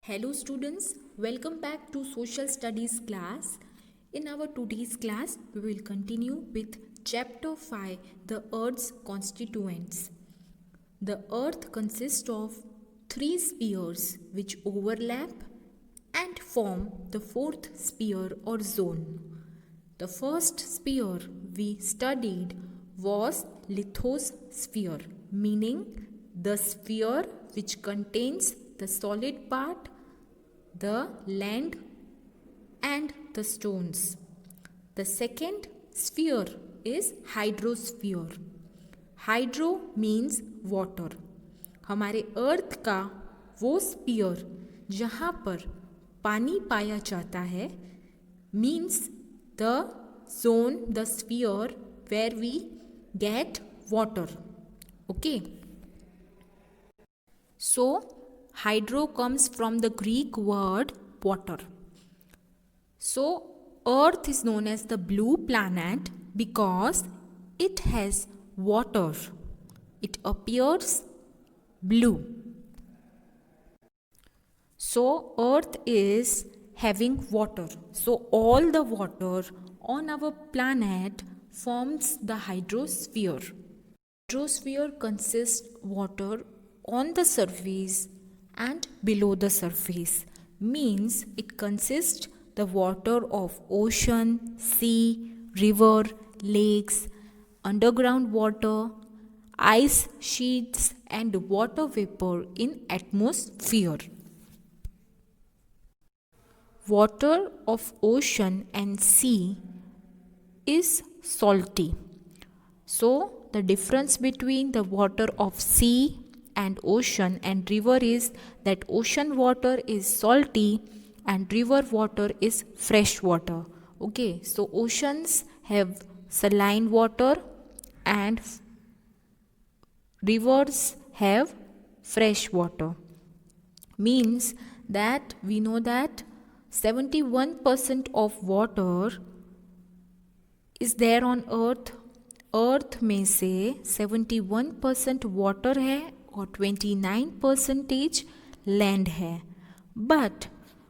Hello students, welcome back to Social Studies class. In our today's class, we will continue with chapter 5, the Earth's constituents. The Earth consists of three spheres which overlap and form the fourth sphere or zone. The first sphere we studied was lithosphere, meaning the sphere which contains the solid part, the land and the stones. The second sphere is hydrosphere. Hydro means water. हमारे अर्थ का वो spear जहाँ पर पानी पाया जाता है means the zone, the sphere where we get water. Okay, so hydro comes from the Greek word water. So Earth is known as the blue planet because it has water. It appears blue. So Earth is having water. So all the water on our planet forms the hydrosphere. Hydrosphere consists water on the surface and below the surface, means it consists the water of ocean, sea, river, lakes, underground water, ice sheets and water vapor in atmosphere. Water of ocean and sea is salty. So the difference between the water of sea and ocean and river is that ocean water is salty and river water is fresh water. Okay, so oceans have saline water and rivers have fresh water. Means that we know that 71% of water is there on earth. अर्थ में से 71% water है और 29% land है. But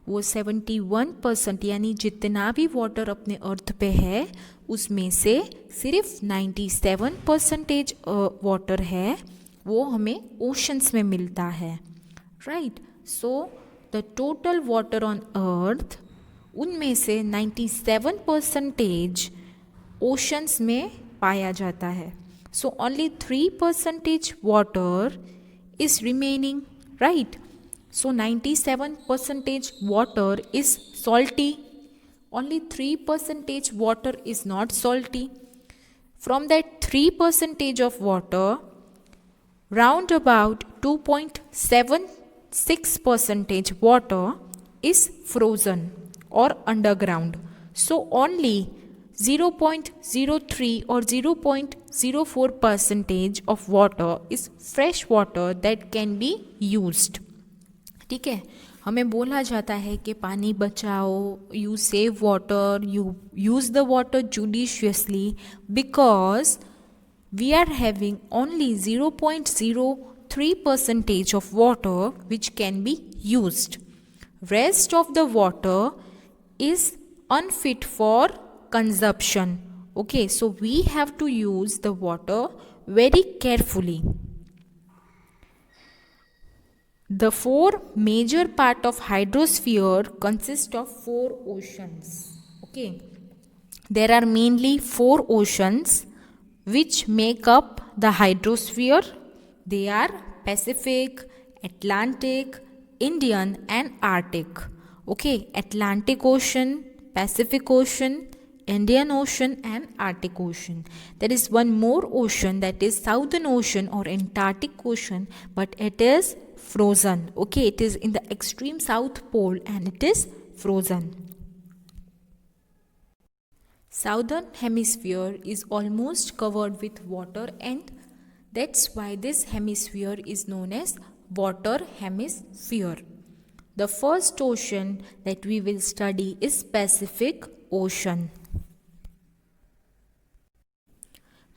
वो 71% यानी जितना भी water अपने अर्थ पे है उसमें से सिर्फ 97% वाटर है वो हमें ओशंस में मिलता है. Right, so the total water on earth उनमें से 97% ओशंस में पाया जाता है. So only 3% water is remaining, right? So 97% water is salty. Only 3% water is not salty. From that 3% of water, round about 2.76% water is frozen or underground. So only 0.03 or 0.04% of water is fresh water that can be used. ठीक है, हमें बोला जाता है कि पानी बचाओ, you save water, you use the water judiciously because we are having only 0.03% of water which can be used. Rest of the water is unfit for consumption. Okay, so we have to use the water very carefully. The four major part of hydrosphere consist of four oceans. Okay, there are mainly four oceans which make up the hydrosphere. They are Pacific, Atlantic, Indian and Arctic. Okay, Atlantic Ocean, Pacific Ocean, Indian Ocean and Arctic Ocean. There is one more ocean, that is Southern Ocean or Antarctic Ocean, but it is frozen. Okay, it is in the extreme south pole and it is frozen. Southern hemisphere is almost covered with water and that's why this hemisphere is known as water hemisphere. The first ocean that we will study is Pacific Ocean.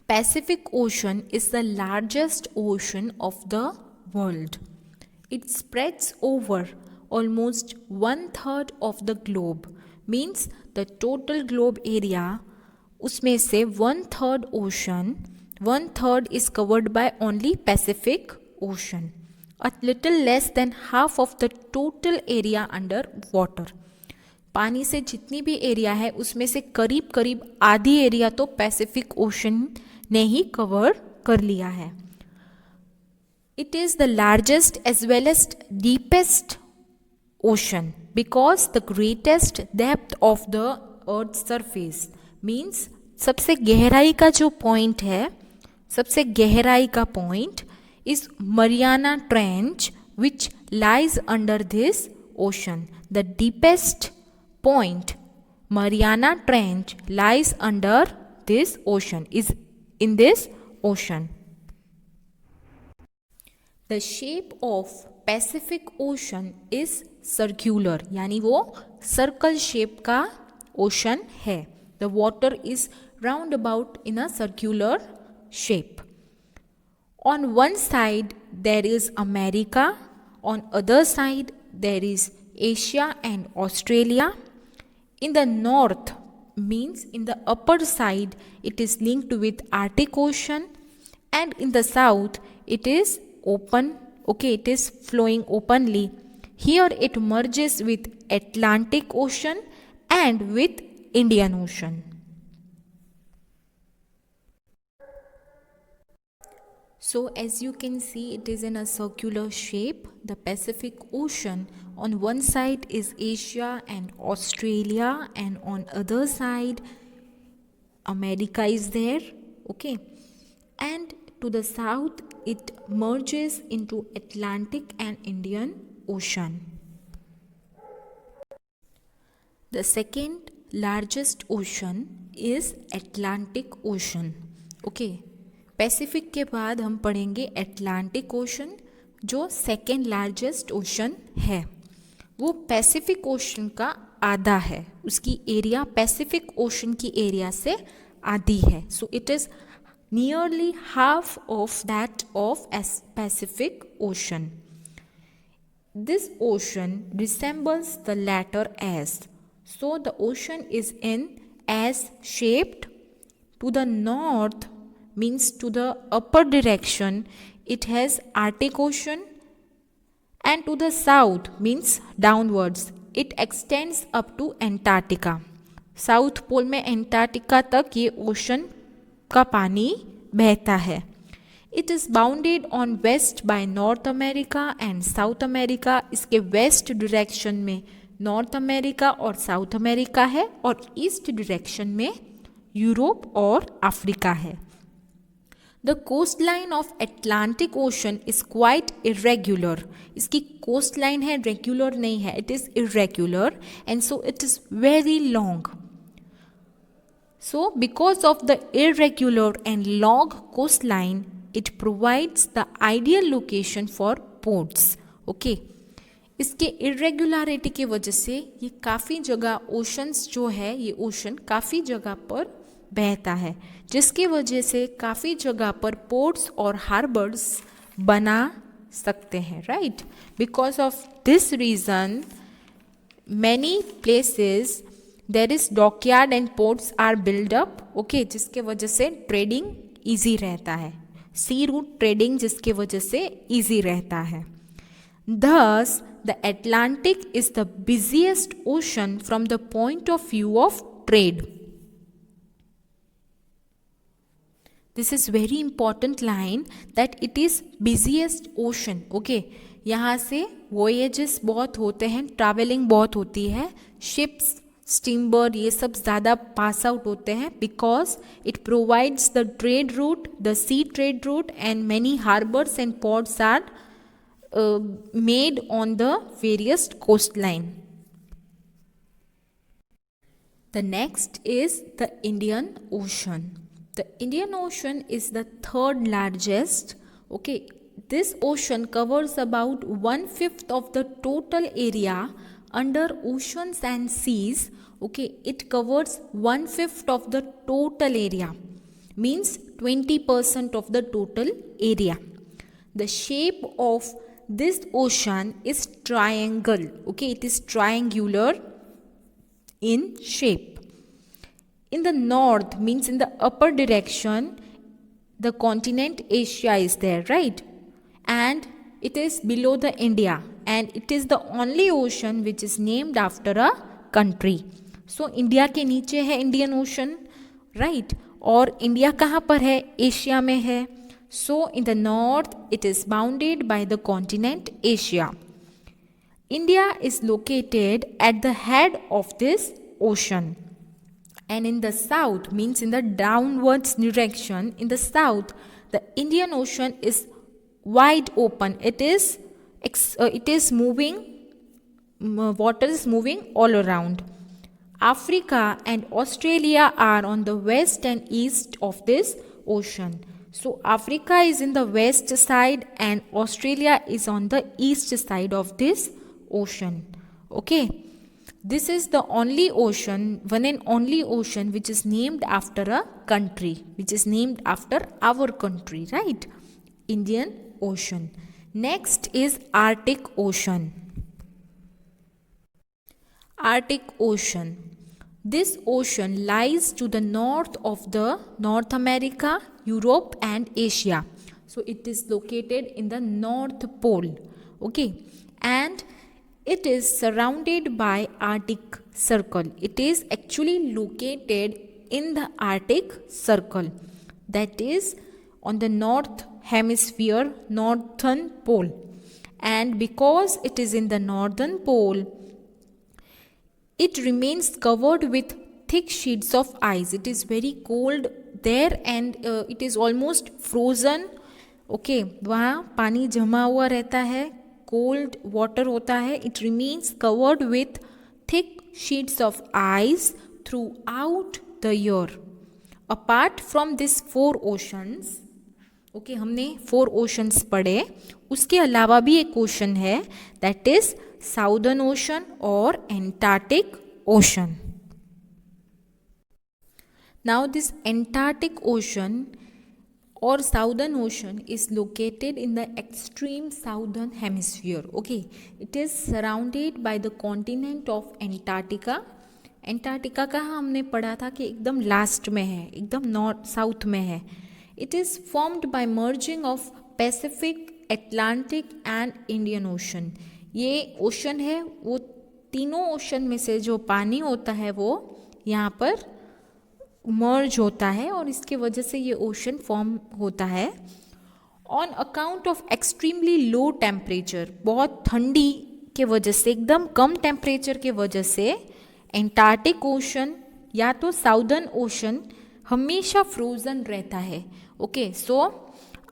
Pacific Ocean is the largest ocean of the world. It spreads over almost 1/3 of the globe. Means the total globe area, उसमें से 1/3 ocean, 1/3 is covered by only Pacific Ocean. A little less than half of the total area under water. पानी से जितनी भी area है उसमें से करीब करीब आधी एरिया तो पैसिफिक ओशन ने ही कवर कर लिया है. It is the largest as well as deepest ocean because the greatest depth of the earth's surface means सबसे गहराई का जो पॉइंट है, सबसे गहराई का point is Mariana Trench which lies under this ocean. The deepest point Mariana Trench lies under this ocean, is in this ocean. The shape of Pacific Ocean is circular, यानी वो सर्कल शेप का ocean है. The water is round about in a circular shape. On one side there is America, on other side there is Asia and Australia. In the north means in the upper side it is linked with Arctic Ocean, and in the south it is open, okay, it is flowing openly. Here it merges with Atlantic Ocean and with Indian Ocean. So as you can see, it is in a circular shape. The Pacific Ocean, on one side is Asia and Australia, and on other side America is there, okay, and to the south it merges into Atlantic and Indian Ocean. The second largest ocean is Atlantic Ocean, okay. Pacific के बाद हम पढ़ेंगे Atlantic Ocean जो second largest ocean है. वो Pacific Ocean का आधा है, उसकी एरिया पैसिफिक ओशन की एरिया से आधी है. So it is nearly half of that of Pacific Ocean. This ocean resembles the letter S. So the ocean is in S shaped. To the north means to the upper direction it has Arctic Ocean, and to the south means downwards it extends up to Antarctica. South Pole में Antarctica तक ये ocean का पानी बहता है. It is bounded on west by North America and South America. इसके west direction में North America और साउथ अमेरिका है, और ईस्ट डायरेक्शन में यूरोप और अफ्रीका है. The coastline of Atlantic Ocean is quite irregular. इसकी coastline है, regular नहीं है, it is irregular and so it is very long. So because of the irregular and long coastline, it provides the ideal location for ports. Okay. इसके irregularity की वजह से ये काफ़ी जगह oceans जो है, ये ocean काफ़ी जगह पर बहता है, जिसकी वजह से काफ़ी जगह पर पोर्ट्स और हार्बर्स बना सकते हैं, right. Because of this reason many places there is dockyard and ports are build up, okay, जिसके वजह से ट्रेडिंग ईजी रहता है, सी रूट ट्रेडिंग जिसके वजह से ईजी रहता है. Thus, the Atlantic is the busiest ocean from the point of view of trade. This is very important line that it is busiest ocean. Okay, यहाँ से voyages बहुत होते हैं, traveling बहुत होती है, ships, steamboat ये सब ज़्यादा pass out होते हैं because it provides the trade route, the sea trade route, and many harbors and ports are made on the various coastline. The next is the Indian Ocean. The Indian Ocean is the third largest. Okay, this ocean covers about 1/5 of the total area under oceans and seas. Okay, it covers 1/5 of the total area, means 20% of the total area. The shape of this ocean is triangle. Okay, it is triangular in shape. In the north means in the upper direction, the continent Asia is there, right? And it is below the India, and it is the only ocean which is named after a country. So India के नीचे है Indian ocean, right? और India कहाँ पर है? Asia में है. So in the north it is bounded by the continent Asia. India is located at the head of this ocean. And in the south means in the downwards direction, in the south the Indian Ocean is wide open. It is moving, water is moving all around. Africa and Australia are on the west and east of this ocean. So Africa is in the west side and Australia is on the east side of this ocean. Okay, this is the only ocean, one and only ocean which is named after a country, which is named after our country, right? Indian Ocean. Next is Arctic Ocean. Arctic Ocean. This ocean lies to the north of the North America, Europe and Asia. So it is located in the North Pole. Okay, and it is surrounded by Arctic Circle. It is actually located in the Arctic Circle, that is on the north hemisphere, northern pole. And because it is in the northern pole, it remains covered with thick sheets of ice. It is very cold there and it is almost frozen. Okay, वहाँ पानी जमा हुआ रहता है, cold water होता है. It remains covered with thick sheets of ice throughout the year. Apart from these 4 oceans, okay, हमने 4 oceans पढ़े, उसके अलावा भी एक ocean है, that is Southern Ocean or Antarctic Ocean. Now this Antarctic Ocean or Southern Ocean is located in the extreme southern hemisphere. Okay, it is surrounded by the continent of Antarctica. Antarctica का हमने पढ़ा था कि एकदम last में है, एकदम north south में है. It is formed by merging of Pacific, Atlantic and Indian Ocean. ये ओशन है, वो तीनों ओशन में से जो पानी होता है वो यहाँ पर मर्ज होता है और इसके वजह से ये ओशन फॉर्म होता है. On account of extremely low temperature, बहुत ठंडी के वजह से, एकदम कम टेम्परेचर के वजह से एंटार्क्टिक ओशन या तो साउदर्न ओशन हमेशा फ्रोजन रहता है. Okay, so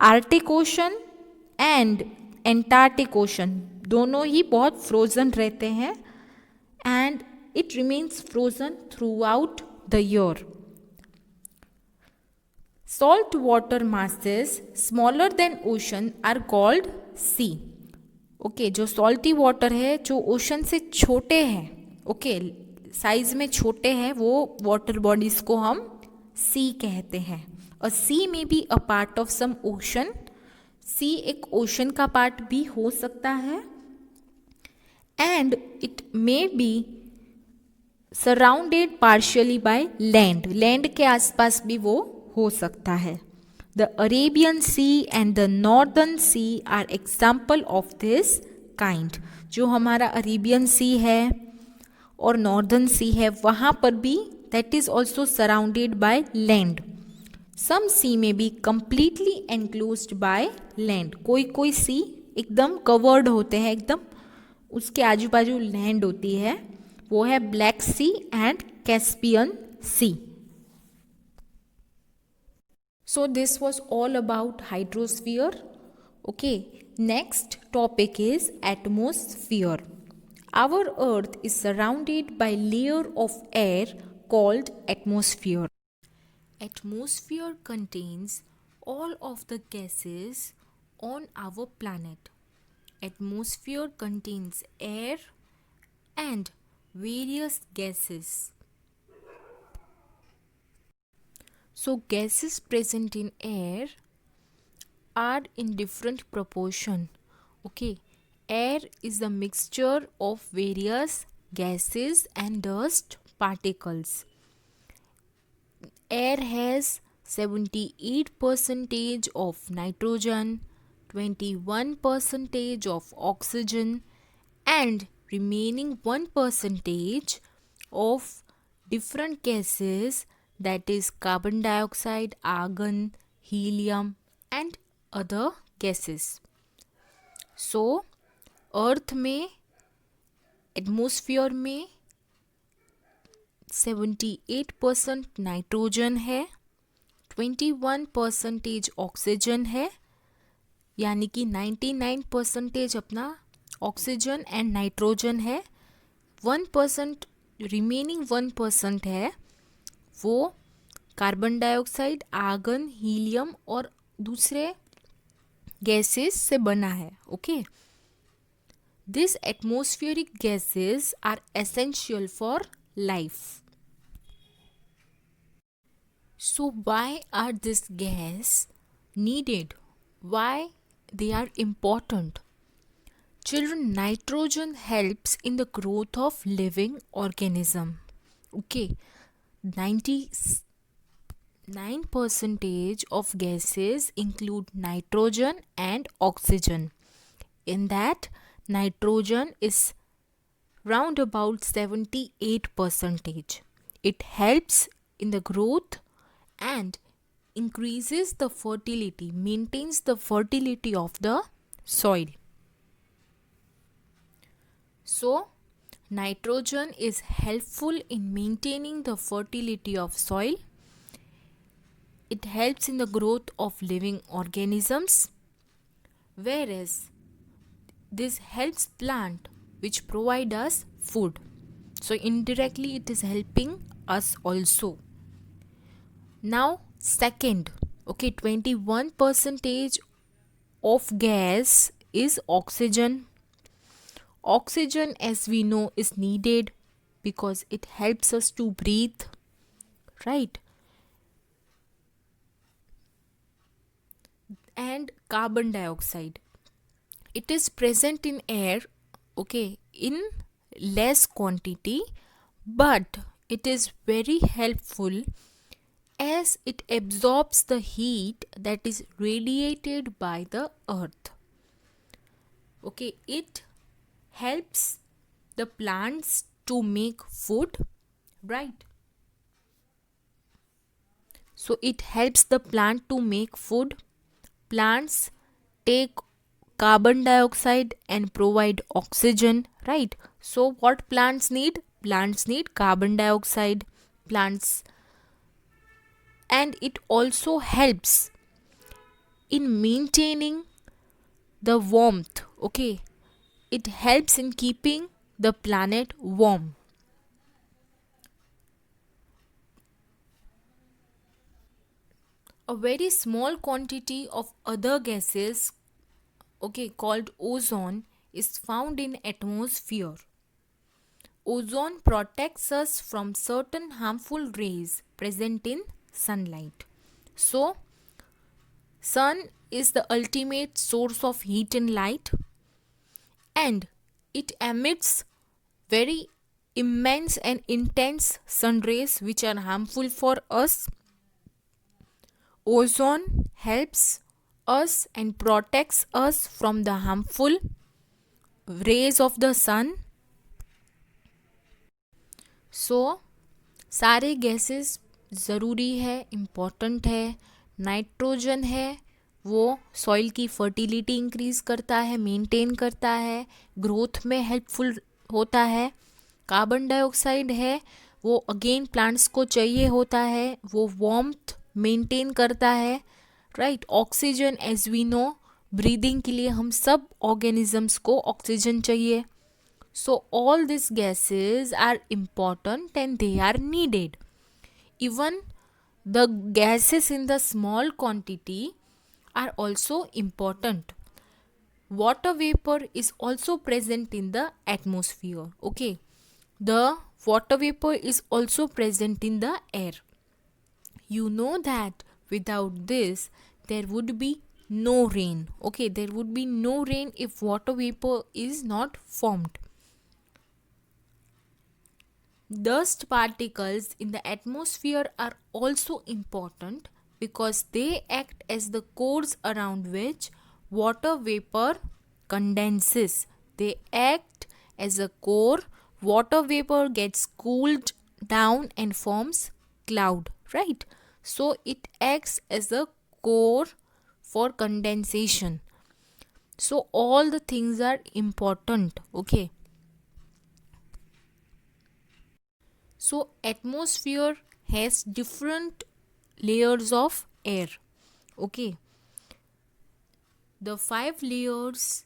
Arctic ocean and Antarctic ocean दोनों ही बहुत फ्रोजन रहते हैं and it remains frozen through out the year. Salt water masses smaller than ocean are called sea. Okay, जो सॉल्टी वाटर है जो ओशन से छोटे हैं, ओके, साइज में छोटे हैं, वो वाटर बॉडीज को हम सी कहते हैं. A sea may be a part of some ocean. Sea एक ओशन का पार्ट भी हो सकता है and it may be surrounded partially by land. Land के आसपास भी वो हो सकता है. The Arabian sea and the northern sea are example of this kind. जो हमारा अरेबियन सी है और नॉर्दर्न सी है वहाँ पर भी that is also surrounded by land. Some sea may be completely enclosed by land. कोई कोई सी एकदम कवर्ड होते हैं, एकदम उसके आजू बाजू लैंड होती है, वो है Black Sea and Caspian Sea. So this was all about hydrosphere. Okay, next topic is atmosphere. Our earth is surrounded by layer of air called atmosphere. Atmosphere contains all of the gases on our planet. Atmosphere contains air and various gases. So gases present in air are in different proportion. Okay, Air is a mixture of various gases and dust particles. Air has 78% of nitrogen, 21% of oxygen, and remaining 1% of different gases, that is carbon dioxide, argon, helium, and other gases. So अर्थ में atmosphere में 78% nitrogen है, 21% oxygen है, यानी कि 99% अपना oxygen and nitrogen है. 1% remaining 1% है वो कार्बन डाइऑक्साइड, आर्गन, हीलियम और दूसरे गैसेस से बना है. Okay, these atmospheric gases are essential for life. So why are these gases needed? Why they are important? Children, nitrogen helps in the growth of living organism. Okay, 99% of gases include nitrogen and oxygen. In that, nitrogen is round about 78%. It helps in the growth and increases the fertility, maintains the fertility of the soil. So, nitrogen is helpful in maintaining the fertility of soil. It helps in the growth of living organisms, whereas this helps plant which provide us food. So indirectly it is helping us also. Now second, okay, 21% of gas is oxygen. Oxygen, as we know, is needed because it helps us to breathe, right? And carbon dioxide, it is present in air, okay, in less quantity, but it is very helpful as it absorbs the heat that is radiated by the earth. Okay, it helps the plants to make food, right? So it helps the plant to make food. Plants take carbon dioxide and provide oxygen, right? So what plants need? Plants need carbon dioxide. And it also helps in maintaining the warmth. Okay, it helps in keeping the planet warm. A very small quantity of other gases, okay, called ozone, is found in atmosphere. Ozone protects us from certain harmful rays present in sunlight. So, sun is the ultimate source of heat and light, and it emits very immense and intense sun rays which are harmful for us. Ozone helps us and protects us from the harmful rays of the sun. So, सारे gases ज़रूरी है, important है. Nitrogen है वो soil की fertility increase करता है, maintain करता है, ग्रोथ में हेल्पफुल होता है. कार्बन डाइऑक्साइड है वो अगेन प्लांट्स को चाहिए होता है, वो वार्मथ मेंटेन करता है, right. Oxygen, as we know, breathing के लिए हम सब ऑर्गेनिजम्स को ऑक्सीजन चाहिए. So all these gases are important and they are needed. Even the gases in the small quantity are also important. Water vapor is also present in the atmosphere. Okay, the water vapor is also present in the air. You know that without this there would be no rain. Okay, there would be no rain if water vapor is not formed. Dust particles in the atmosphere are also important because they act as the cores around which water vapor condenses. They act as a core. Water vapor gets cooled down and forms cloud, right? So it acts as a core for condensation. So all the things are important, okay? So atmosphere has different layers of air. Okay. The 5 layers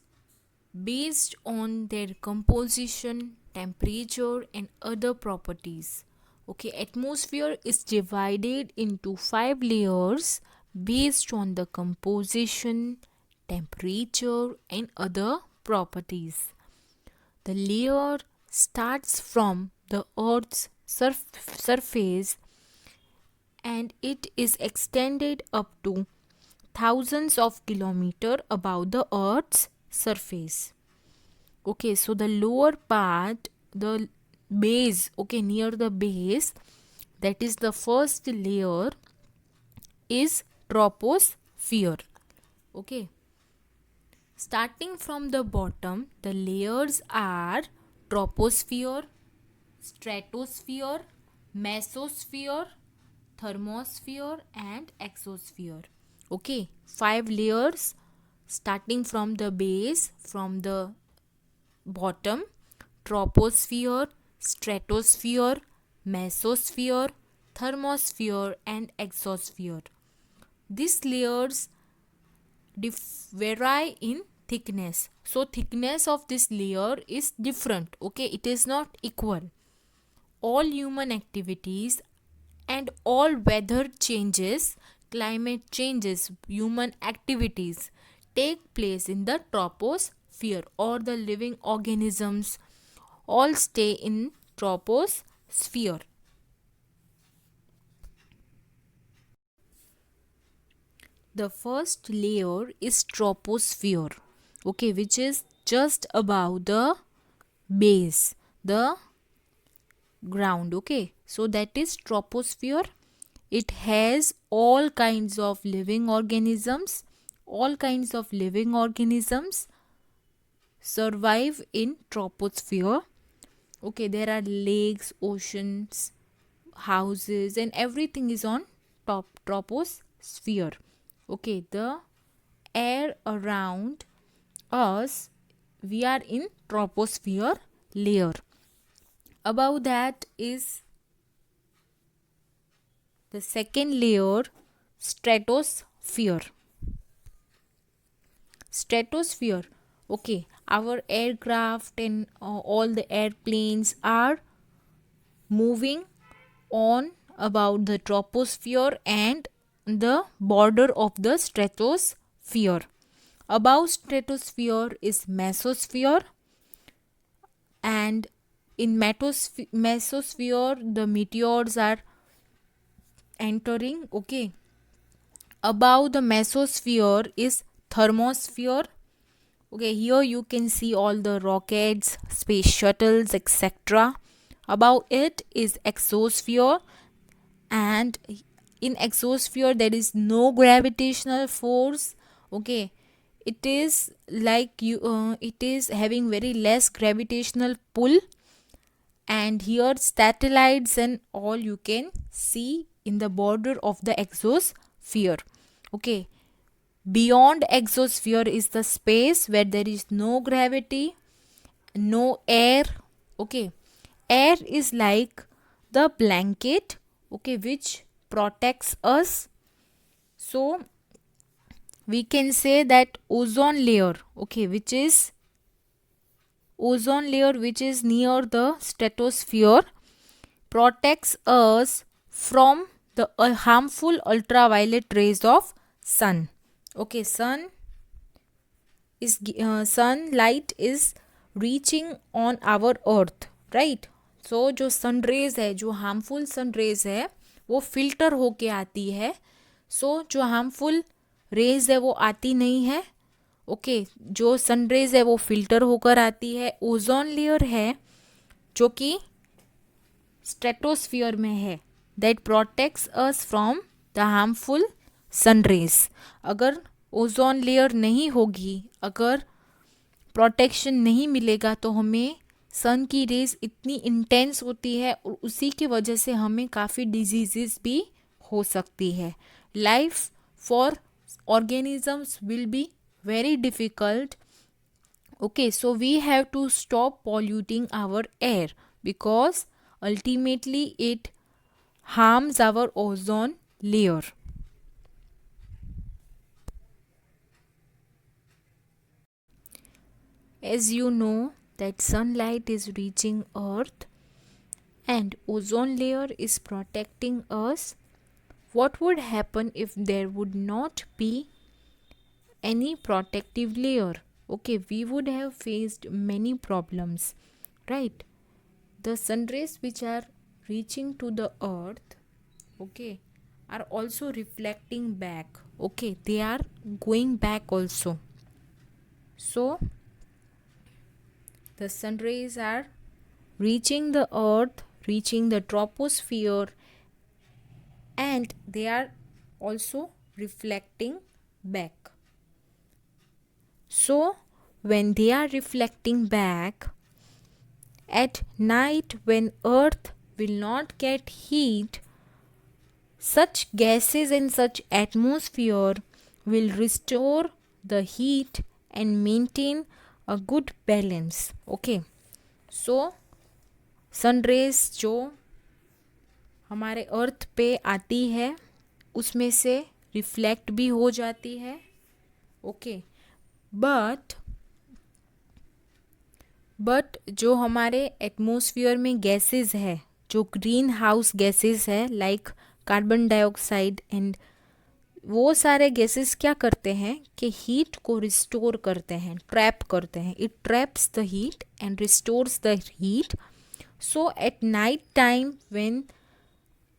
based on their composition, temperature and other properties. Okay, atmosphere is divided into 5 layers based on the composition, temperature and other properties. The layer starts from the earth's surface and it is extended up to thousands of kilometers above the earth's surface. Okay, so the lower part, the base, okay, near the base, that is the first layer, is troposphere. Okay, starting from the bottom, the layers are troposphere, stratosphere, mesosphere, thermosphere and exosphere. Okay, 5 layers starting from the base, from the bottom: troposphere, stratosphere, mesosphere, thermosphere and exosphere. These layers vary in thickness. So thickness of this layer is different. Okay, it is not equal. All human activities and all weather changes, climate changes, human activities take place in the troposphere, or the living organisms all stay in troposphere. The first layer is troposphere, okay, which is just above the base, the ground. Okay, so that is troposphere. It has all kinds of living organisms. All kinds of living organisms survive in troposphere. Okay, there are lakes, oceans, houses and everything is on top troposphere. Okay, the air around us, we are in troposphere layer. Above that is the second layer, stratosphere. Stratosphere, okay, our aircraft and all the airplanes are moving on about the troposphere and the border of the stratosphere. Above stratosphere is mesosphere, and in mesosphere the meteors are entering. Okay, above the mesosphere is thermosphere. Okay, here you can see all the rockets, space shuttles, etc. Above it is exosphere, and in exosphere there is no gravitational force. Okay, it is like it is having very less gravitational pull, and here satellites and all you can see in the border of the exosphere. Okay, beyond exosphere is the space where there is no gravity, no air. Okay, air is like the blanket, okay, which protects us. So we can say that ozone layer, okay, which is near the stratosphere, protects us from the harmful ultraviolet rays of sun. Okay, sunlight is reaching on our earth, right? So जो sun rays है, जो harmful sun raise है, वो filter होके आती है. सो जो harmful rays है वो आती नहीं है। ओके, जो सन रेज है वो फिल्टर होकर आती है। ओजोन लेयर है जो कि स्ट्रेटोस्फियर में है, that protects us from the harmful sun rays. अगर ओजोन लेयर नहीं होगी, अगर प्रोटेक्शन नहीं मिलेगा तो हमें सन की रेज इतनी इंटेंस होती है और उसी की वजह से हमें काफ़ी डिजीजेस भी हो सकती है। Life for organisms will be very difficult. Okay, so we have to stop polluting our air because ultimately it harms our ozone layer. As you know that sunlight is reaching earth and ozone layer is protecting us. What would happen if there would not be any protective layer? Okay, we would have faced many problems, right? The sun rays which are reaching to the earth, okay, are also reflecting back. Okay, they are going back also. So the sun rays are reaching the earth, reaching the troposphere, and they are also reflecting back. So when they are reflecting back at night, when earth will not get heat, such gases in such atmosphere will restore the heat and maintain a good balance. Okay, so sun rays जो हमारे अर्थ पे आती है उसमें से reflect भी हो जाती है। ओके, बट जो हमारे एटमॉस्फेयर में गैसेस है, जो ग्रीन हाउस गैसेस है लाइक कार्बन डाइऑक्साइड एंड वो सारे गैसेस क्या करते हैं कि हीट को रिस्टोर करते हैं, ट्रैप करते हैं। It traps the heat and restores the heat. So at night time when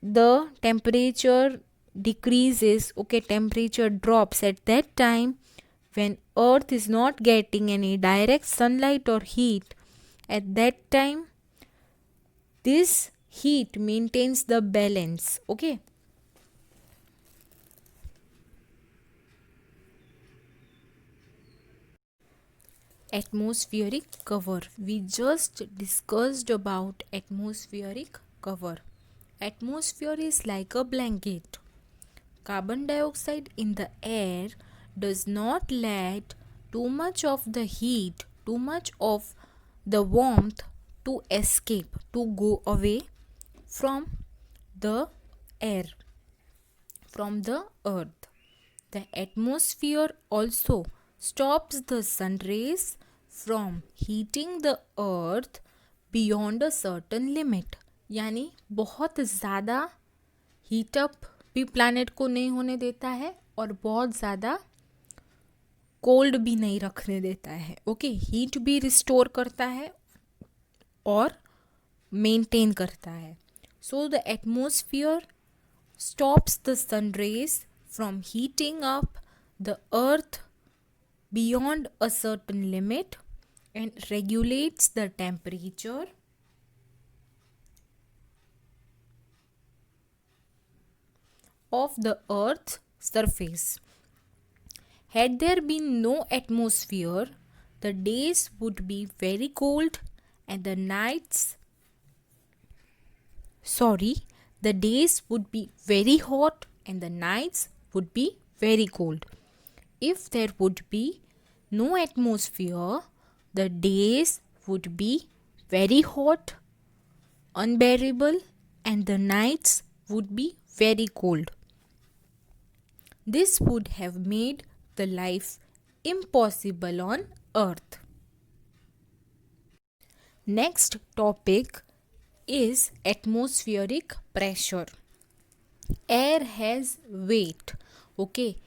the temperature decreases, okay, temperature drops, at that time when earth is not getting any direct sunlight or heat, at that time this heat maintains the balance. Okay, atmospheric cover, we just discussed about atmospheric cover. Atmosphere is like a blanket. Carbon dioxide in the air does not let too much of the heat, too much of the warmth to escape, to go away from the air, from the earth. The atmosphere also stops the sun rays from heating the earth beyond a certain limit. यानी बहुत ज़्यादा heat up भी planet को नहीं होने देता है और बहुत ज़्यादा कोल्ड भी नहीं रखने देता है. ओके, हीट भी रिस्टोर करता है और मेंटेन करता है. So the atmosphere stops the sun rays from heating up the earth beyond a certain limit and regulates the temperature of the earth's surface. Had there been no atmosphere, the days would be very cold and the days would be very hot and the nights would be very cold. If there would be no atmosphere, the days would be very hot, unbearable, and the nights would be very cold. This would have made the life impossible on Earth. Next topic is atmospheric pressure. Air has weight. Okay,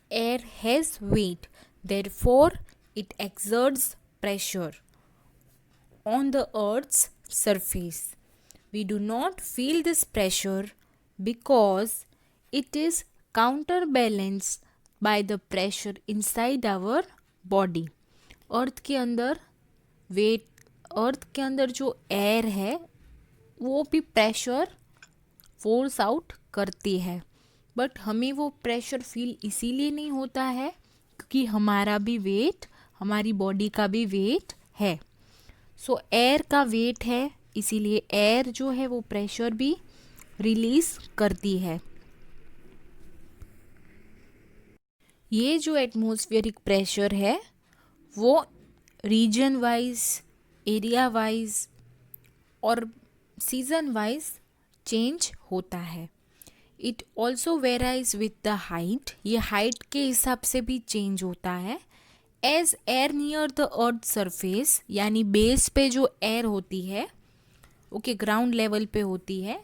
air has weight. Therefore, it exerts pressure on the Earth's surface. We do not feel this pressure because it is counterbalanced by the pressure inside our body. अर्थ के अंदर wait, अर्थ के अंदर जो air है वो भी pressure force out करती है, बट हमें वो प्रेशर फील इसीलिए नहीं होता है क्योंकि हमारा भी वेट, हमारी बॉडी का भी वेट है. सो एयर का वेट है, इसीलिए एयर जो है वो प्रेशर भी रिलीज करती है. ये जो एटमॉस्फेरिक प्रेशर है वो रीजन वाइज, एरिया वाइज और सीजन वाइज चेंज होता है. It also varies with the height, ये हाइट के हिसाब से भी चेंज होता है. As air near the earth surface, यानी बेस पे जो एयर होती है, ओके, ग्राउंड लेवल पे होती है,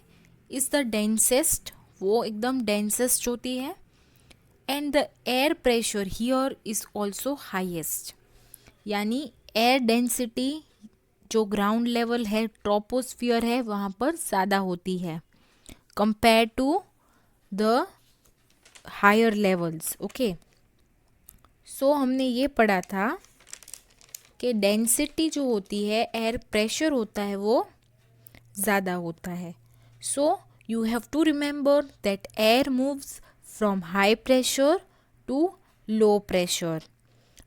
इज द डेंसेस्ट, वो एकदम डेंसेस्ट होती है. And the air pressure here is also highest, यानी एयर डेंसिटी जो ग्राउंड लेवल है, ट्रोपोस्फियर है, वहाँ पर ज़्यादा होती है compare to the higher levels. Okay, so हमने ये पढ़ा था कि डेंसिटी जो होती है, एयर प्रेशर होता है, वो ज़्यादा होता है. So you have to remember that air moves from high pressure to low pressure.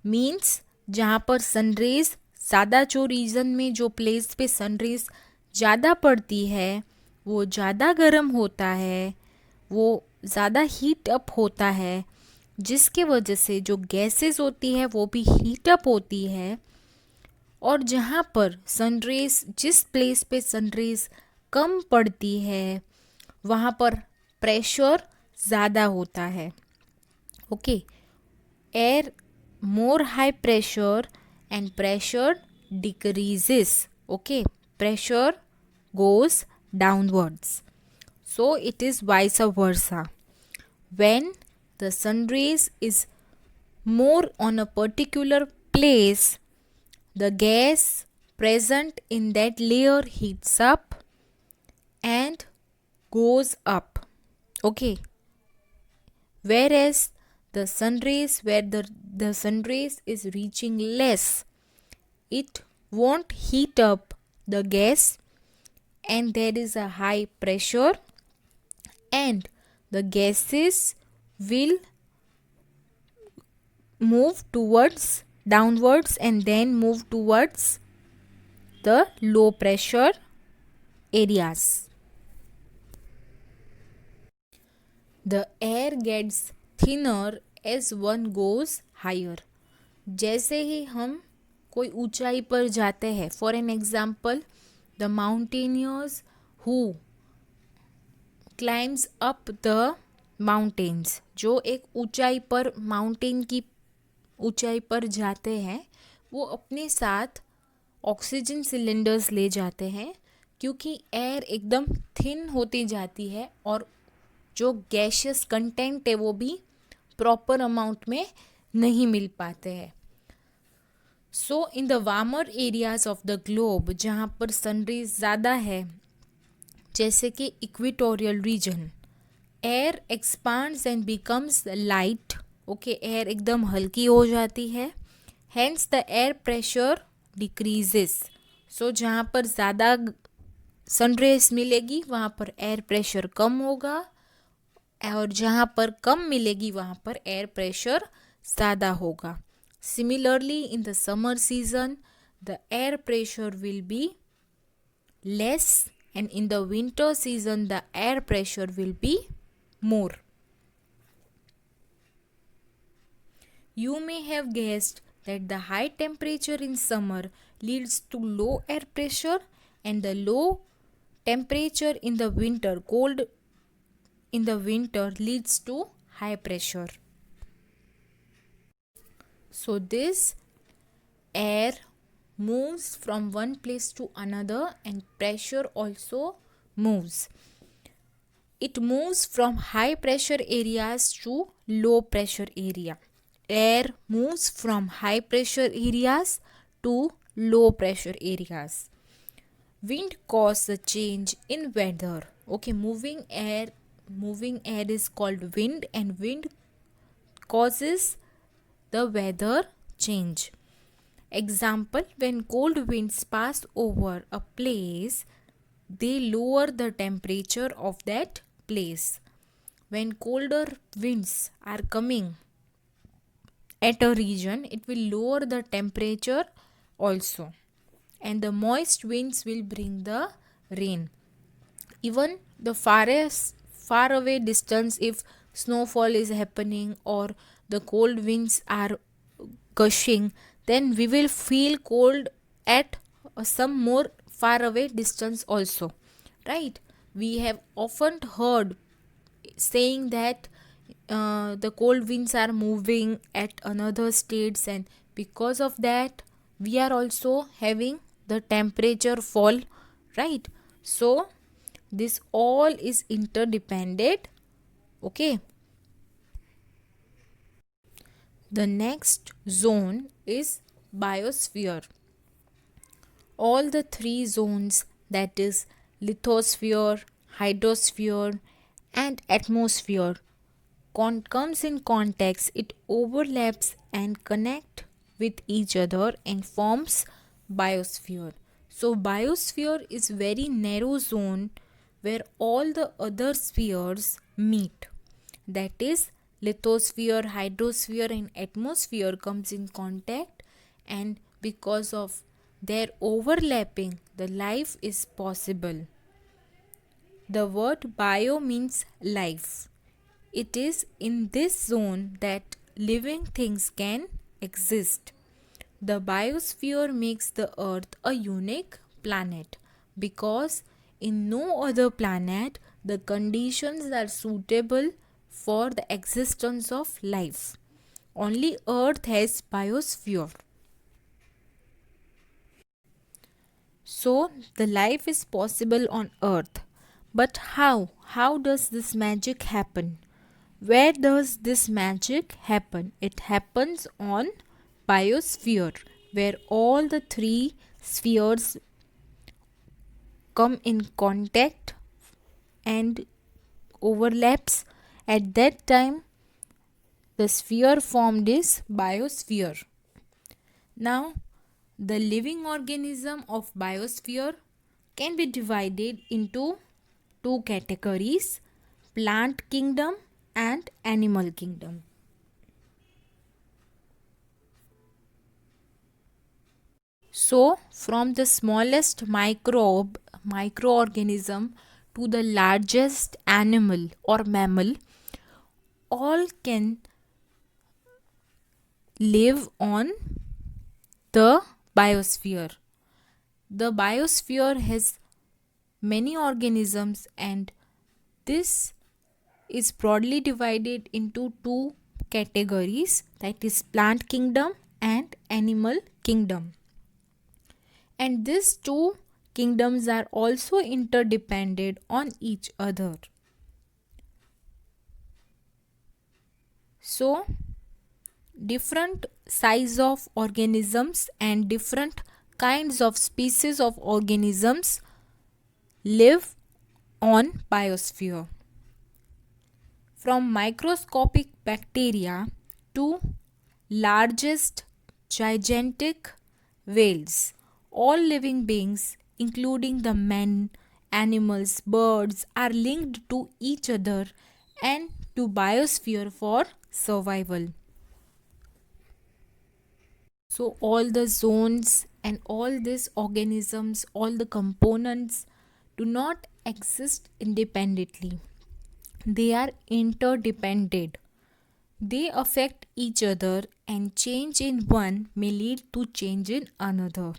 Means जहाँ पर सनरेज ज़्यादा, जो रीजन में, जो प्लेस पे सनरेज ज़्यादा पड़ती है वो ज़्यादा गर्म होता है, वो ज़्यादा हीट अप होता है, जिसके वजह से जो गैसेस होती है वो भी हीट अप होती है. और जहाँ पर सनरेज, जिस प्लेस पे सनरेज कम पड़ती है वहाँ पर प्रेशर ज़्यादा होता है. Okay, air more high pressure and pressure decreases. Okay, pressure goes downwards. So it is vice versa. When the sun rays is more on a particular place, the gas present in that layer heats up and goes up. Okay, whereas the sun rays, where the sun rays is reaching less, it won't heat up the gas and there is a high pressure and the gases will move towards downwards and then move towards the low pressure areas. The air gets thinner as one goes higher. जैसे ही हम कोई ऊंचाई पर जाते हैं, for an example the mountaineers who climbs up the mountains, जो एक ऊंचाई पर, माउंटेन की ऊंचाई पर जाते हैं, वो अपने साथ ऑक्सीजन सिलेंडर्स ले जाते हैं क्योंकि एयर एकदम थिन होती जाती है और जो गैशियस कंटेंट है वो भी प्रॉपर अमाउंट में नहीं मिल पाते हैं. So in the warmer areas of the globe, जहाँ पर सनरेज ज़्यादा है, जैसे कि equatorial region, air expands and becomes light. Okay, air एकदम हल्की हो जाती है. Hence the air pressure decreases. So जहाँ पर ज़्यादा सनरेज मिलेगी वहाँ पर एयर प्रेशर कम होगा और जहाँ पर कम मिलेगी वहाँ पर एयर प्रेशर ज़्यादा होगा. Similarly in the summer season the air pressure will be less and in the winter season the air pressure will be more. You may have guessed that the high temperature in summer leads to low air pressure and the low temperature in the winter, cold in the winter, leads to high pressure. So this air moves from one place to another and pressure also moves. It moves from high pressure areas to low pressure area. Air moves from high pressure areas to low pressure areas. Wind causes a change in weather. Okay, moving air is called wind and wind causes the weather change. Example, when cold winds pass over a place, they lower the temperature of that place. When colder winds are coming at a region, it will lower the temperature also. And the moist winds will bring the rain. Even the far away distance, if snowfall is happening or the cold winds are gushing, then we will feel cold at some more far away distance also, right? We have often heard saying that the cold winds are moving at another states, and because of that we are also having the temperature fall, right? So this all is interdependent. Okay, the next zone is biosphere. All the three zones, that is lithosphere, hydrosphere and atmosphere, comes in context, it overlaps and connect with each other and forms biosphere. So biosphere is very narrow zone where all the other spheres meet. That is lithosphere, hydrosphere and atmosphere comes in contact, and because of their overlapping the life is possible. The word bio means life. It is in this zone that living things can exist. The biosphere makes the earth a unique planet because in no other planet the conditions are suitable for the existence of life. Only earth has biosphere. So the life is possible on earth. But how? How does this magic happen? Where does this magic happen? It happens on biosphere, where all the three spheres come in contact and overlaps. At that time the sphere formed is biosphere. Now the living organism of biosphere can be divided into two categories: plant kingdom and animal kingdom. So from the smallest microorganism to the largest animal or mammal, all can live on the biosphere. The biosphere has many organisms, and this is broadly divided into two categories, that is plant kingdom and animal kingdom. And these two kingdoms are also interdependent on each other. So different size of organisms and different kinds of species of organisms live on biosphere. From microscopic bacteria to largest gigantic whales, all living beings, including the men, animals, birds, are linked to each other and to biosphere for survival. So all the zones and all these organisms, all the components do not exist independently. They are interdependent. They affect each other, and change in one may lead to change in another.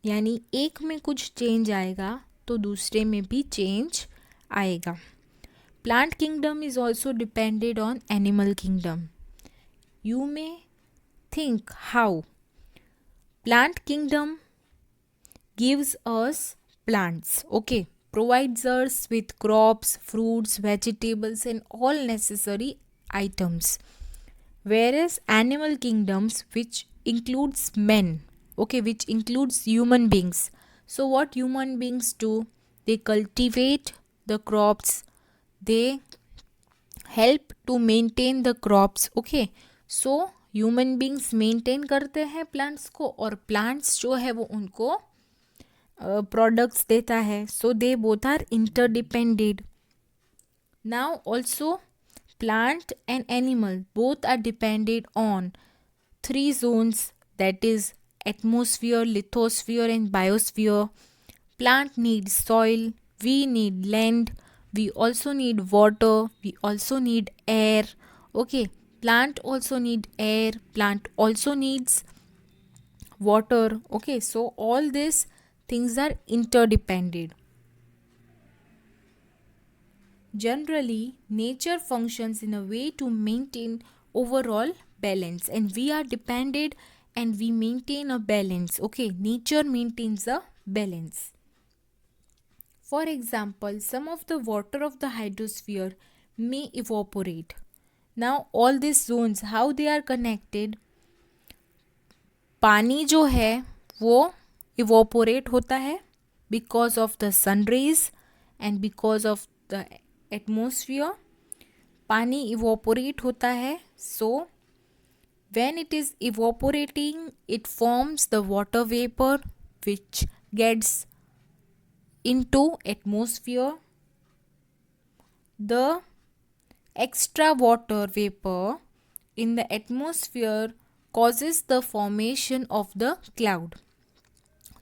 यानी एक में कुछ change आएगा तो दूसरे में भी change आएगा. Plant kingdom is also dependent on animal kingdom. You may think how. Plant kingdom gives us plants, okay, provides us with crops, fruits, vegetables and all necessary items. Whereas animal kingdoms, which includes men, okay, which includes human beings. So what human beings do? They cultivate the crops, they help to maintain the crops, okay. So human beings maintain करते हैं plants को और plants जो है वो उनको products देता है. So they both are interdependent. Now also plant and animal both are dependent on three zones, that is atmosphere, lithosphere and biosphere. Plant needs soil, we need land, we also need water, we also need air. Okay, plant also need air, plant also needs water. Okay, so all these things are interdependent. Generally, nature functions in a way to maintain overall balance, and we are dependent and we maintain a balance. Okay, nature maintains a balance. For example, some of the water of the hydrosphere may evaporate. Now, all these zones, how they are connected? पानी जो है वो evaporate होता है because of the sun rays and because of the atmosphere. पानी evaporate होता है. So when it is evaporating, it forms the water vapor which gets into atmosphere. The extra water vapor in the atmosphere causes the formation of the cloud.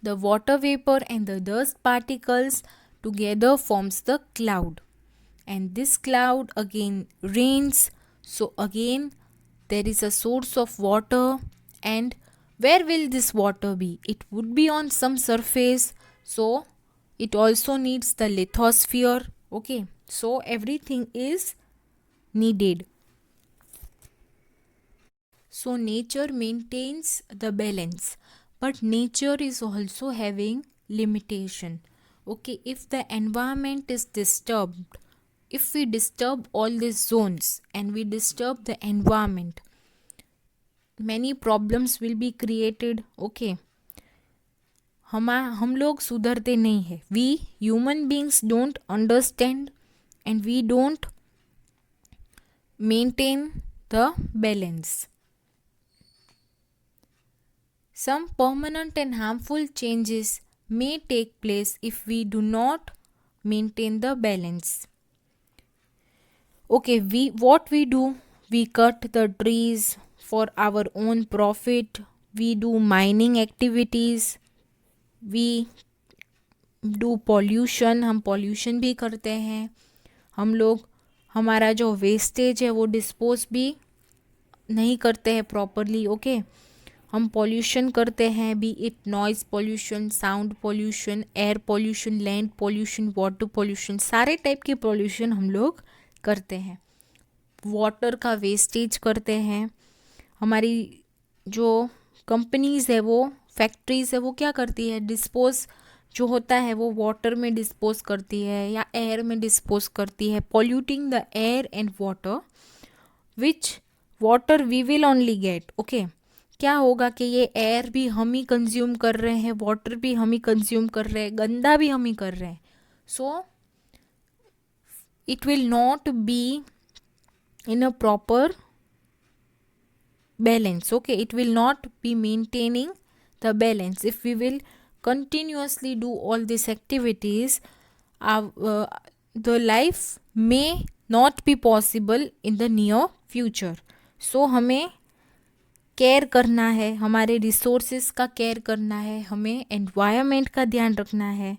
The water vapor and the dust particles together forms the cloud, and this cloud again rains. So again there is a source of water, and where will this water be? It would be on some surface, so it also needs the lithosphere. Okay, so everything is needed. So nature maintains the balance, but nature is also having limitation. Okay, if the environment is disturbed, if we disturb all these zones and we disturb the environment, many problems will be created. Okay, हम लोग सुधरते नहीं है. We human beings don't understand and we don't maintain the balance. Some permanent and harmful changes may take place if we do not maintain the balance. Okay, what we do? We cut the trees for our own profit. We do mining activities. We do pollution. हम pollution भी करते हैं. हम लोग हमारा जो wastage है वो डिस्पोज भी नहीं करते हैं प्रॉपरली. ओके, हम पॉल्यूशन करते हैं, B it noise pollution, sound pollution, air pollution, land pollution, water pollution, सारे टाइप के पॉल्यूशन हम लोग करते हैं. वाटर का वेस्टेज करते हैं. हमारी जो कंपनीज़ है वो फैक्ट्रीज़ है वो क्या करती है, डिस्पोज जो होता है वो वाटर में डिस्पोज करती है या एयर में डिस्पोज करती है, polluting the air and water, which water we will only get. Okay, क्या होगा कि ये एयर भी हम ही कंज्यूम कर रहे हैं, वाटर भी हम ही कंज्यूम कर रहे हैं, गंदा भी हम ही कर रहे हैं. So it will not be in a proper balance. Okay, it will not be maintaining the balance. If we will continuously do all these activities, the life may not be possible in the near future. So हमें care करना है, हमारे resources का care करना है, हमें environment का ध्यान रखना है.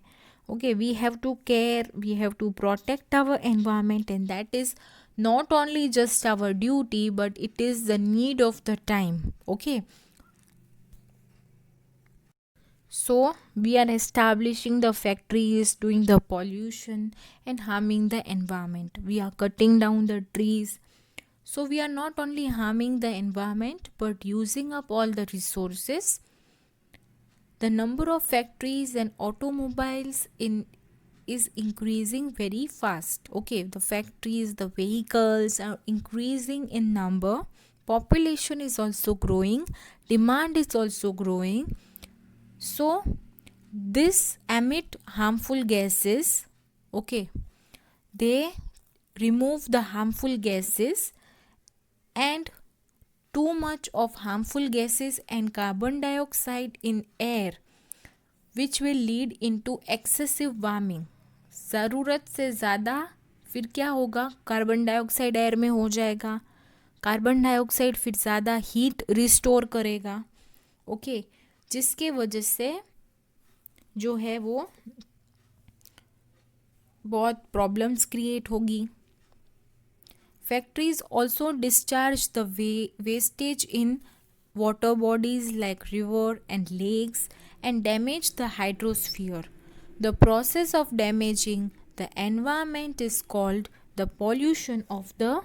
Okay, we have to care, we have to protect our environment, and that is not only just our duty but it is the need of the time. Okay, so we are establishing the factories, doing the pollution and harming the environment. We are cutting down the trees, so we are not only harming the environment but using up all the resources. The number of factories and automobiles is increasing very fast. Okay, the factories, the vehicles are increasing in number, population is also growing, demand is also growing. So this emit harmful gases. Okay, they remove the harmful gases and too much of harmful gases and carbon dioxide in air, which will lead into excessive warming. ज़रूरत से ज़्यादा फिर क्या होगा, carbon dioxide air में हो जाएगा, carbon dioxide फिर ज़्यादा हीट रिस्टोर करेगा, ओके, जिसके वजह से जो है वो बहुत प्रॉब्लम्स क्रिएट होगी. Factories also discharge the wastage in water bodies like river and lakes and damage the hydrosphere. The process of damaging the environment is called the pollution of the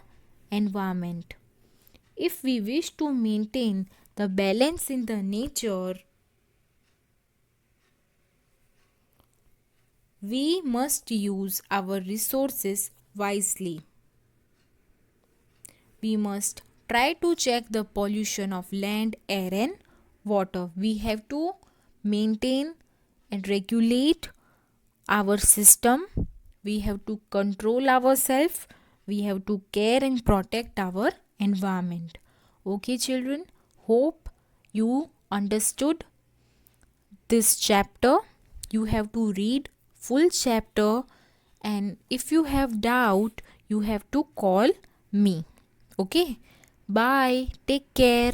environment. If we wish to maintain the balance in the nature, we must use our resources wisely. We must try to check the pollution of land, air and water. We have to maintain and regulate our system. We have to control ourselves. We have to care and protect our environment. Okay, children, hope you understood this chapter. You have to read full chapter, and if you have doubt, you have to call me. Okay, bye, take care.